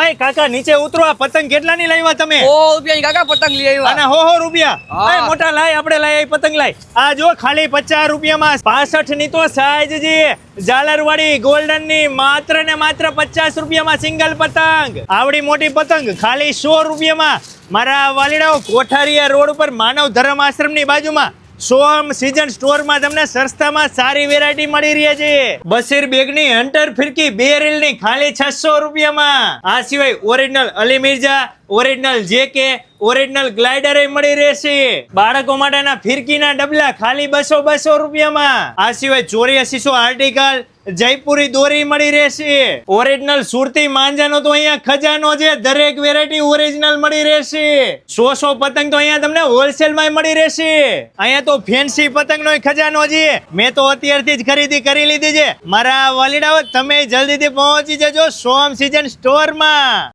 અય કાકા નીચે ઉતરો. આ પતંગ કેટલાની લાવ્યા તમે? ઓ રૂપિયાની કાકા પતંગ લઈ આવ્યા. અને હો રૂપિયા. અય મોટા લાય, આપણે લાય પતંગ લાય. આ જો ખાલી 50 રૂપિયામાં 65 ની તો સાઈઝ છે. ઝાલર વાળી ગોલ્ડન ની માત્ર ને માત્ર 50 રૂપિયામાં સિંગલ પતંગ. આવડી મોટી પતંગ ખાલી 100 રૂપિયામાં. મારા વાલીડાઓ કોઠારીયા રોડ ઉપર માનવ ધર્મ આશ્રમ ની બાજુમાં સોમ સીઝન સ્ટોરમાં તમને સસ્તામાં સારી વેરાયટી મળી રહી છે. બશીર બેગની હન્ટર ફિરકી 2 રીલની ખાલી 600 રૂપિયામાં. આ સિવાય ઓરિજિનલ અલી મિર્ઝા, ઓરિજિનલ જેકે, ઓરિજિનલ ગ્લાઇડર મળી રહેશે. બાળકો માટેના ફિરકીના ડબલા ખાલી 200 રૂપિયામાં. આ સિવાય 8400 આર્ટિકલ જયપુરી દોરી મળી રહેશે. ઓરિજિનલ સુરતી માંજાનો તો અહીંયા ખજાનો છે. દરેક વેરાયટી ઓરિજિનલ મળી રહેશે. 100 પતંગ તો અહીંયા તમને હોલસેલમાં મળી રહેશે. અહીંયા તો ફેન્સી પતંગનો ખજાનો છે. મેં તો અત્યારથી જ ખરીદી કરી લીધી છે. મારા વાલીડાઓ તમે જલ્દીથી પહોંચી જજો સોમ સીઝન સ્ટોરમાં.